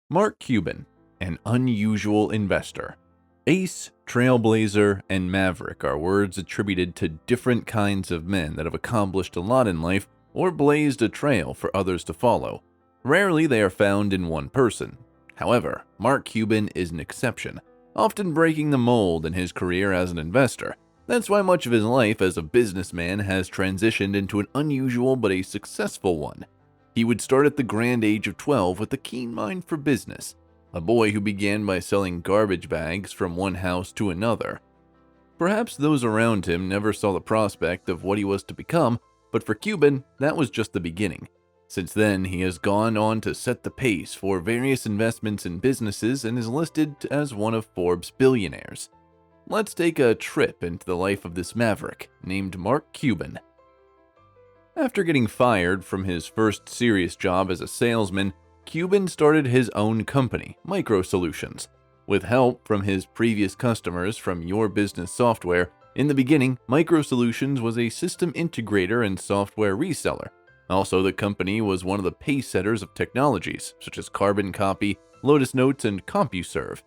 Mark Cuban, an unusual investor. Ace, trailblazer, and maverick are words attributed to different kinds of men that have accomplished a lot in life or blazed a trail for others to follow. Rarely they are found in one person. However, Mark Cuban is an exception, often breaking the mold in his career as an investor. That's why much of his life as a businessman has transitioned into an unusual but a successful one. He would start at the grand age of 12 with a keen mind for business, a boy who began by selling garbage bags from one house to another. Perhaps those around him never saw the prospect of what he was to become, but for Cuban, that was just the beginning. Since then, he has gone on to set the pace for various investments in businesses and is listed as one of Forbes' billionaires. Let's take a trip into the life of this maverick named Mark Cuban. After getting fired from his first serious job as a salesman, Cuban started his own company, Micro Solutions. With help from his previous customers from Your Business Software, in the beginning, Micro Solutions was a system integrator and software reseller. Also, the company was one of the pacesetters of technologies, such as Carbon Copy, Lotus Notes, and CompuServe.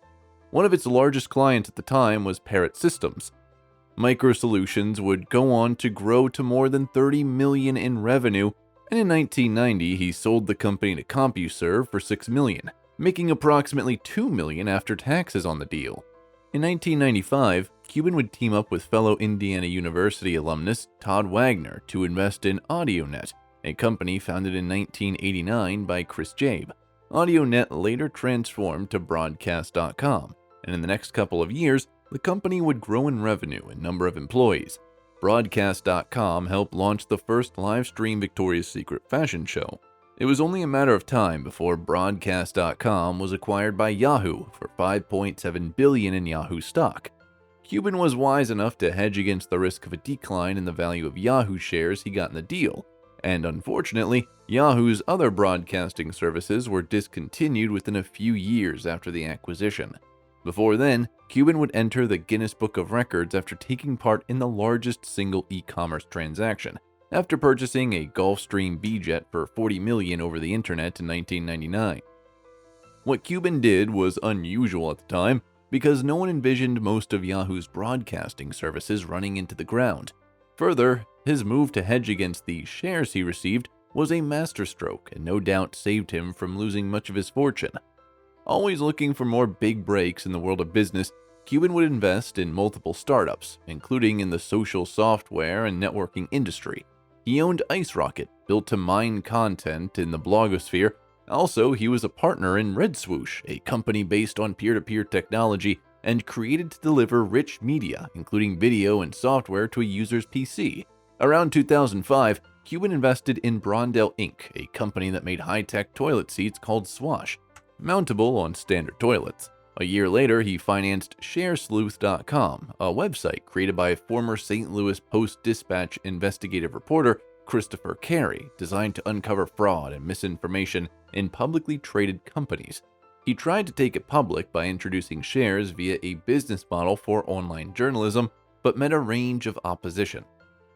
One of its largest clients at the time was Parrot Systems. Micro Solutions would go on to grow to more than $30 million in revenue, and in 1990 he sold the company to CompuServe for $6 million, making approximately $2 million after taxes on the deal. In 1995, Cuban would team up with fellow Indiana University alumnus Todd Wagner to invest in AudioNet, a company founded in 1989 by Chris Jabe. AudioNet later transformed to Broadcast.com, and in the next couple of years, the company would grow in revenue and number of employees. Broadcast.com helped launch the first live-stream Victoria's Secret fashion show. It was only a matter of time before Broadcast.com was acquired by Yahoo for $5.7 billion in Yahoo stock. Cuban was wise enough to hedge against the risk of a decline in the value of Yahoo shares he got in the deal, and unfortunately, Yahoo's other broadcasting services were discontinued within a few years after the acquisition. Before then, Cuban would enter the Guinness Book of Records after taking part in the largest single e-commerce transaction, after purchasing a Gulfstream B-Jet for $40 million over the internet in 1999. What Cuban did was unusual at the time because no one envisioned most of Yahoo's broadcasting services running into the ground. Further, his move to hedge against the shares he received was a masterstroke and no doubt saved him from losing much of his fortune. Always looking for more big breaks in the world of business, Cuban would invest in multiple startups, including in the social software and networking industry. He owned IceRocket, built to mine content in the blogosphere. Also, he was a partner in RedSwoosh, a company based on peer-to-peer technology and created to deliver rich media, including video and software, to a user's PC. Around 2005, Cuban invested in Brondell Inc., a company that made high-tech toilet seats called Swash, mountable on standard toilets. A year later, he financed ShareSleuth.com, a website created by former St. Louis Post-Dispatch investigative reporter Christopher Carey, designed to uncover fraud and misinformation in publicly traded companies. He tried to take it public by introducing shares via a business model for online journalism, but met a range of opposition.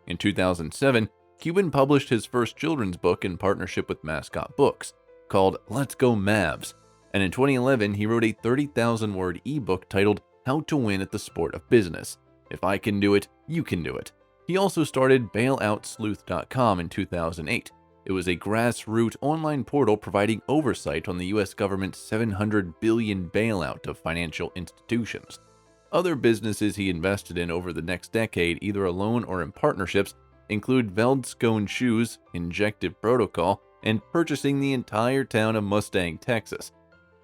In 2007, Cuban published his first children's book in partnership with Mascot Books, called Let's Go Mavs, and in 2011 he wrote a 30,000-word ebook titled How to Win at the Sport of Business. If I can do it, you can do it. He also started BailoutSleuth.com in 2008. It was a grassroots online portal providing oversight on the U.S. government's $700 billion bailout of financial institutions. Other businesses he invested in over the next decade, either alone or in partnerships, include Veldskone Shoes, Injective Protocol, and purchasing the entire town of Mustang, Texas,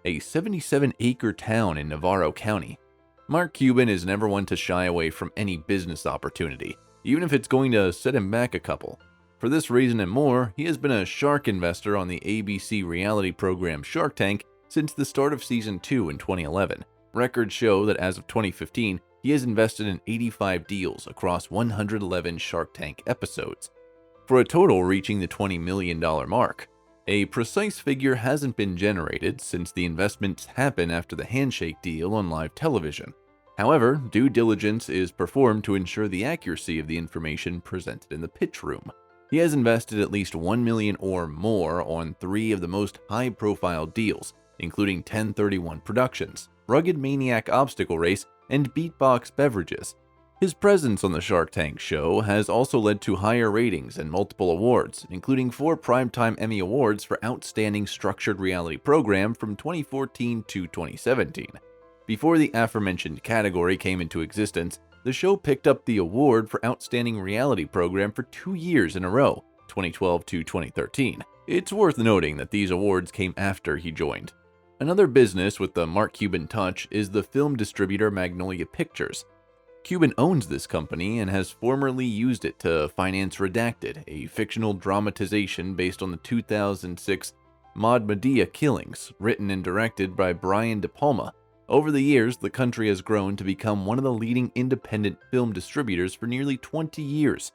a 77-acre town in Navarro County. Mark Cuban is never one to shy away from any business opportunity, even if it's going to set him back a couple. For this reason and more, he has been a shark investor on the ABC reality program Shark Tank since the start of Season 2 in 2011. Records show that as of 2015, he has invested in 85 deals across 111 Shark Tank episodes, for a total reaching the $20 million mark. A precise figure hasn't been generated since the investments happen after the handshake deal on live television. However, due diligence is performed to ensure the accuracy of the information presented in the pitch room. He has invested at least $1 million or more on 3 of the most high-profile deals, including 1031 Productions, Rugged Maniac Obstacle Race, and Beatbox Beverages. His presence on the Shark Tank show has also led to higher ratings and multiple awards, including 4 Primetime Emmy Awards for Outstanding Structured Reality Program from 2014 to 2017. Before the aforementioned category came into existence, the show picked up the award for Outstanding Reality Program for 2 years in a row, 2012 to 2013. It's worth noting that these awards came after he joined. Another business with the Mark Cuban touch is the film distributor Magnolia Pictures. Cuban owns this company and has formerly used it to finance Redacted, a fictional dramatization based on the 2006 Maud Medea killings, written and directed by Brian De Palma. Over the years, the country has grown to become one of the leading independent film distributors for nearly 20 years.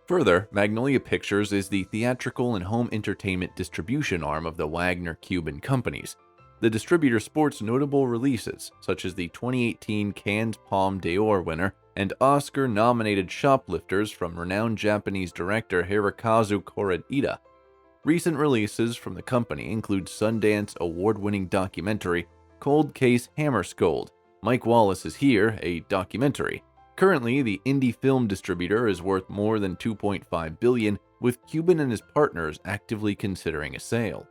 Further, Magnolia Pictures is the theatrical and home entertainment distribution arm of the Wagner-Cuban companies. The distributor sports notable releases, such as the 2018 Cannes Palme d'Or winner and Oscar-nominated Shoplifters from renowned Japanese director Hirokazu Koreeda. Recent releases from the company include Sundance award-winning documentary Cold Case Hammarskjöld, Mike Wallace is Here, a documentary. Currently, the indie film distributor is worth more than $2.5 billion, with Cuban and his partners actively considering a sale.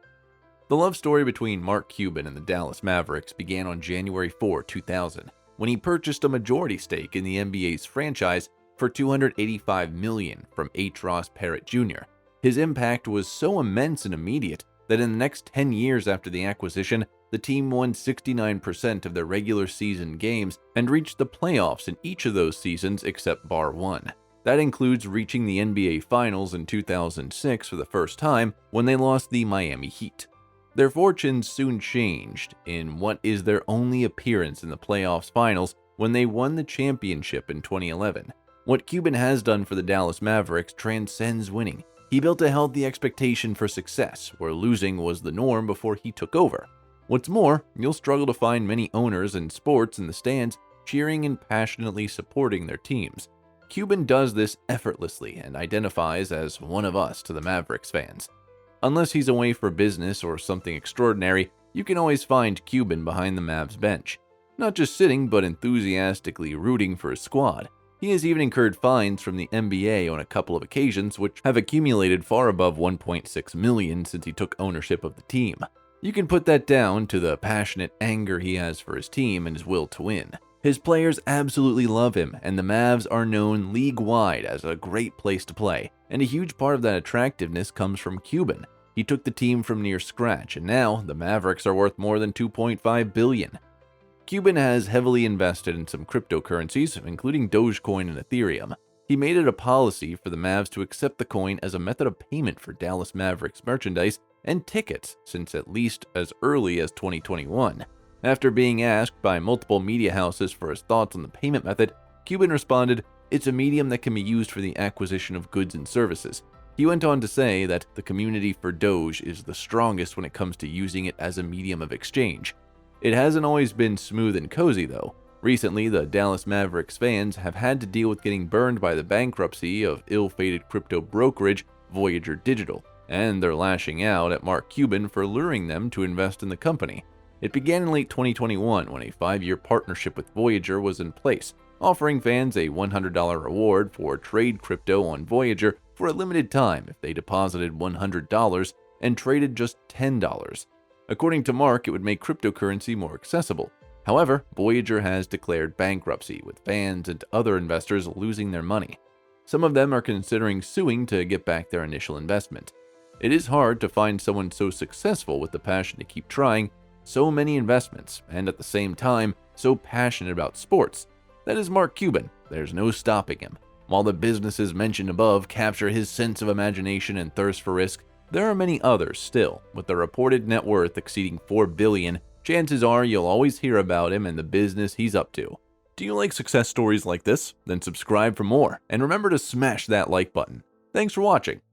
The love story between Mark Cuban and the Dallas Mavericks began on January 4, 2000, when he purchased a majority stake in the NBA's franchise for $285 million from H. Ross Parrott Jr. His impact was so immense and immediate that in the next 10 years after the acquisition, the team won 69% of their regular season games and reached the playoffs in each of those seasons except bar one. That includes reaching the NBA Finals in 2006 for the first time when they lost the Miami Heat. Their fortunes soon changed in what is their only appearance in the playoffs finals when they won the championship in 2011. What Cuban has done for the Dallas Mavericks transcends winning. He built a healthy expectation for success, where losing was the norm before he took over. What's more, you'll struggle to find many owners in sports in the stands cheering and passionately supporting their teams. Cuban does this effortlessly and identifies as one of us to the Mavericks fans. Unless he's away for business or something extraordinary, you can always find Cuban behind the Mavs bench. Not just sitting, but enthusiastically rooting for his squad. He has even incurred fines from the NBA on a couple of occasions, which have accumulated far above $1.6 million since he took ownership of the team. You can put that down to the passionate anger he has for his team and his will to win. His players absolutely love him, and the Mavs are known league-wide as a great place to play, and a huge part of that attractiveness comes from Cuban. He took the team from near scratch, and now the Mavericks are worth more than $2.5 billion. Cuban has heavily invested in some cryptocurrencies, including Dogecoin and Ethereum. He made it a policy for the Mavs to accept the coin as a method of payment for Dallas Mavericks merchandise and tickets since at least as early as 2021. After being asked by multiple media houses for his thoughts on the payment method, Cuban responded, "It's a medium that can be used for the acquisition of goods and services." He went on to say that the community for Doge is the strongest when it comes to using it as a medium of exchange. It hasn't always been smooth and cozy, though. Recently, the Dallas Mavericks fans have had to deal with getting burned by the bankruptcy of ill-fated crypto brokerage Voyager Digital, and they're lashing out at Mark Cuban for luring them to invest in the company. It began in late 2021 when a 5-year partnership with Voyager was in place, offering fans a $100 reward for trade crypto on Voyager for a limited time if they deposited $100 and traded just $10. According to Mark, it would make cryptocurrency more accessible. However, Voyager has declared bankruptcy, with fans and other investors losing their money. Some of them are considering suing to get back their initial investment. It is hard to find someone so successful with the passion to keep trying, so many investments, and at the same time, so passionate about sports. That is Mark Cuban. There's no stopping him. While the businesses mentioned above capture his sense of imagination and thirst for risk, there are many others still. With a reported net worth exceeding $4 billion, chances are you'll always hear about him and the business he's up to. Do you like success stories like this? Then subscribe for more, and remember to smash that like button. Thanks for watching.